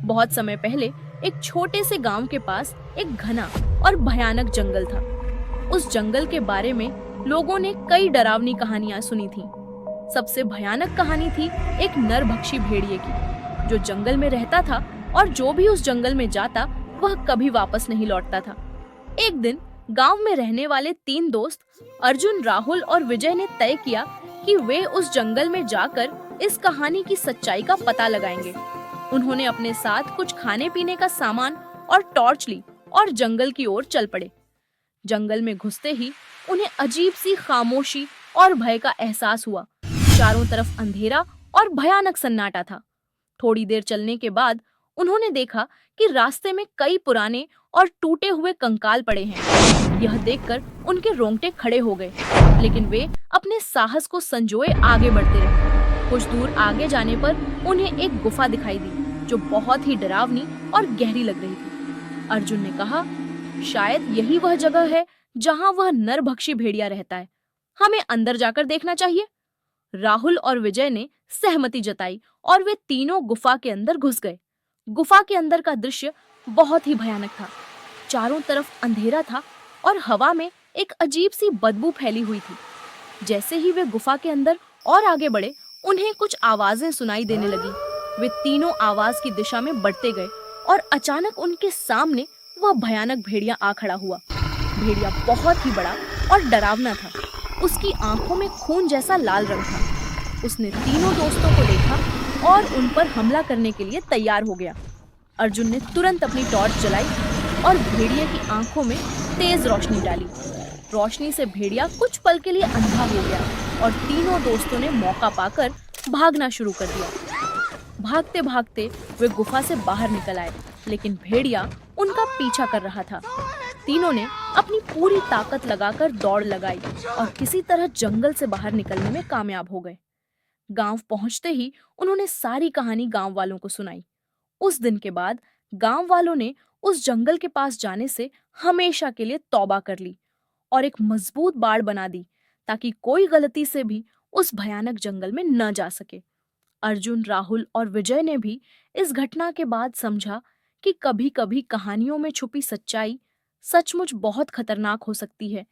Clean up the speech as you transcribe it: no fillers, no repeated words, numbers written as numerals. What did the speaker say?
बहुत समय पहले एक छोटे से गांव के पास एक घना और भयानक जंगल था। उस जंगल के बारे में लोगों ने कई डरावनी कहानियां सुनी थीं। सबसे भयानक कहानी थी एक नरभक्षी भेड़िए की, जो जंगल में रहता था और जो भी उस जंगल में जाता वह कभी वापस नहीं लौटता था। एक दिन गांव में रहने वाले 3 दोस्त अर्जुन, राहुल और विजय ने तय किया कि वे उस जंगल में जाकर इस कहानी की सच्चाई का पता लगाएंगे। उन्होंने अपने साथ कुछ खाने पीने का सामान और टॉर्च ली और जंगल की ओर चल पड़े। जंगल में घुसते ही उन्हें अजीब सी खामोशी और भय का एहसास हुआ। चारों तरफ अंधेरा और भयानक सन्नाटा था। थोड़ी देर चलने के बाद उन्होंने देखा कि रास्ते में कई पुराने और टूटे हुए कंकाल पड़े हैं। यह देखकर उनके रोंगटे खड़े हो गए, लेकिन वे अपने साहस को संजोए आगे बढ़ते रहे। कुछ दूर आगे जाने पर उन्हें एक गुफा दिखाई दी, जो बहुत ही डरावनी और गहरी लग रही थी। अर्जुन ने कहा, शायद यही वह जगह है जहां वह नरभक्षी भेड़िया रहता है। हमें अंदर जाकर देखना चाहिए। राहुल और विजय ने सहमति जताई और वे तीनों गुफा के अंदर घुस गए। गुफा के अंदर का दृश्य बहुत ही भयानक था। चारों तरफ अंधेरा था और हवा में एक अजीब सी बदबू फैली हुई थी। जैसे ही वे गुफा के अंदर और आगे बढ़े, उन्हें कुछ आवाजें सुनाई देने लगी। वे तीनों आवाज की दिशा में बढ़ते गए और अचानक उनके सामने वह भयानक भेड़िया आ खड़ा हुआ। भेड़िया बहुत ही बड़ा और डरावना था। उसकी आंखों में खून जैसा लाल रंग था। उसने तीनों दोस्तों को देखा और उन पर हमला करने के लिए तैयार हो गया। अर्जुन ने तुरंत अपनी टॉर्च जलाई और भेड़िए की आंखों में तेज रोशनी डाली। रोशनी से भेड़िया कुछ पल के लिए अंधा हो गया और तीनों दोस्तों ने मौका पाकर भागना शुरू कर दिया। भागते भागते वे गुफा से बाहर निकल आए, लेकिन भेड़िया उनका पीछा कर रहा था। तीनों ने अपनी पूरी ताकत लगाकर दौड़ लगाई और किसी तरह जंगल से बाहर निकलने में कामयाब हो गए। गांव पहुंचते ही उन्होंने सारी कहानी गांव वालों को सुनाई। उस दिन के बाद गांव वालों ने उस जंगल के पास जाने से हमेशा के लिए तौबा कर ली और एक मजबूत बाड़ बना दी, ताकि कोई गलती से भी उस भयानक जंगल में न जा सके। अर्जुन, राहुल और विजय ने भी इस घटना के बाद समझा कि कभी-कभी कहानियों में छुपी सच्चाई सचमुच बहुत खतरनाक हो सकती है।